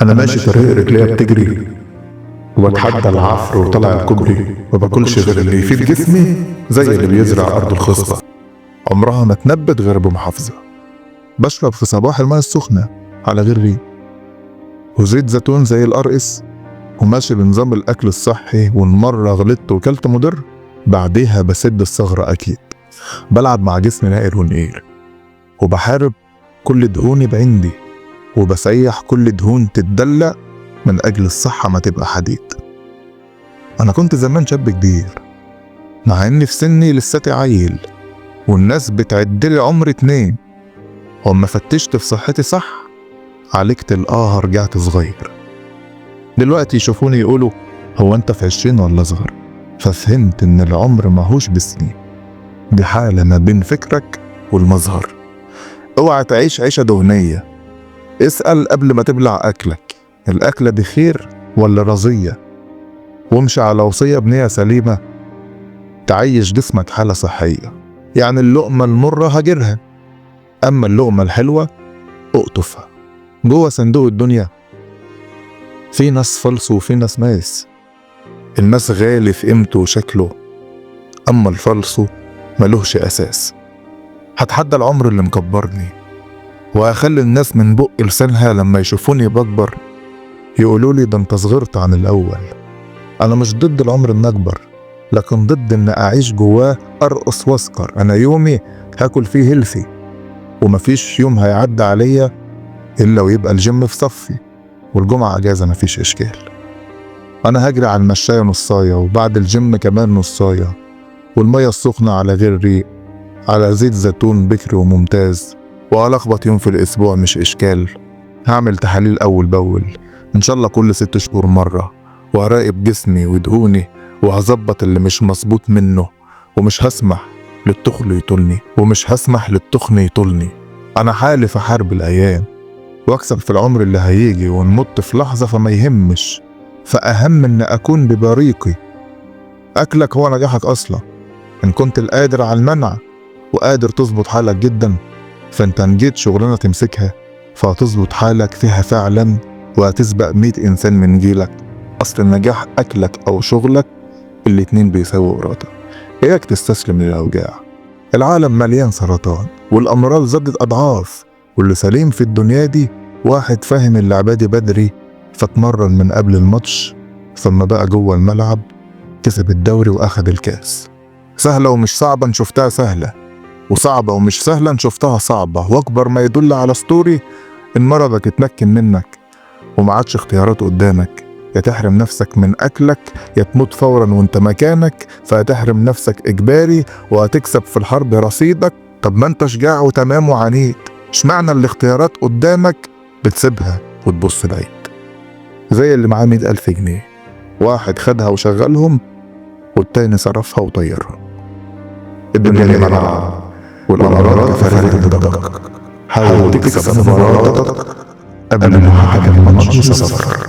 أنا ماشي طريق رجليا بتجري، وبتحدى العفر وطلع الكوبري، وباكلش غير اللي يفيد جسمي زي اللي بيزرع أرض الخصبة عمرها ما تنبت غير بمحافظة. بشرب في صباح الماء السخنة على غير ريق، وزيت زيتون زي القرقس، وماشي بنظام الأكل الصحي، وإن مرة غلطت وكلت مضر بعديها بسد الثغرة أكيد. بلعب مع جسمي نائر ونقير، وبحارب كل دهوني بعندي، وبسيح كل دهون تتدلق من أجل الصحة ما تبقى حديد. أنا كنت زمان شاب كبير، مع إني في سني لساتي عيل، والناس بتعدلي عمر 2، وأما فتشت في صحتي صح عالجت رجعت صغير. دلوقتي يشوفوني يقولوا هو أنت في 20 ولا صغر؟ ففهمت إن العمر ماهوش بالسنين، دي حالة ما بين فكرك والمظهر. اوعى تعيش عيشة دهنية، اسأل قبل ما تبلع أكلك، الأكلة دي خير ولا رزية؟ وامشي على وصية بنية سليمة تعيش جسمك حالة صحية. يعني اللقمة المرة هاجرها، أما اللقمة الحلوة اقطفها. جوه صندوق الدنيا في ناس فلس وفي ناس ماس، الناس غالي في قيمته وشكله، أما الفلسو ملوهش أساس. هتحدى العمر اللي مكبرني، وهخلي الناس من بق لسانها لما يشوفوني بكبر يقولولي ده انت صغرت عن الأول. أنا مش ضد العمر إن أكبر، لكن ضد إن أعيش جواه أرقص وأسكر. أنا يومي هاكل فيه هيلثي، ومفيش يوم هيعدي عليا إلا ويبقى الجيم في صفي، والجمعة أجازة مفيش إشكال. أنا هجري على المشاية نصاية، وبعد الجيم كمان نصاية، والمية السخنة على غير ريق، على زيت زيتون بكري وممتاز، وهلخبط يوم في الأسبوع مش إشكال. هعمل تحاليل أول بأول إن شاء الله كل 6 شهور مرة، وهراقب جسمي ودهوني، وهظبط اللي مش مظبوط منه، ومش هسمح للتخل يطولني، ومش هسمح للتخن يطولني. أنا حالف أحارب الأيام واكسب في العمر اللي هيجي، ونمط في لحظة فما يهمش، فأهم إن أكون ببريقي. أكلك هو نجاحك أصلا. إن كنت القادر على المنع وقادر تظبط حالك جدا، فأنت نجيت شغلانة تمسكها فهتظبط حالك فيها فعلا، وهتسبق 100 إنسان من جيلك. أصل النجاح أكلك أو شغلك، الاتنين بيساووا إرادة. إياك تستسلم للأوجاع، العالم مليان سرطان والأمراض زادت أضعاف، واللي سليم في الدنيا دي واحد فاهم اللعبة دي بدري، فاتمرن من قبل الماتش، ثم بقى جوه الملعب كسب الدوري وأخد الكاس. سهلة ومش صعبة إن شفتها سهلة، وصعبة ومش سهلة إن شفتها صعبة، وأكبر ما يدل على ستوري إن مرضك اتمكن منك ومعادش اختيارات قدامك، يا تحرم نفسك من أكلك يا تموت فورا وانت مكانك، فهتحرم نفسك إجباري وهتكسب في الحرب رصيدك. طب ما انت شجاع وتمام وعنيد، اشمعنى الاختيارات قدامك بتسيبها وتبص بعيد؟ زي اللي معاه 100,000 جنيه، واحد خدها وشغلهم والتاني صرفها وطيرها. الدنيا دي ملعب، والأمراض كفرت ضدك، حاول تكسب مباراتك قبل ما حكم الماتش يصفر.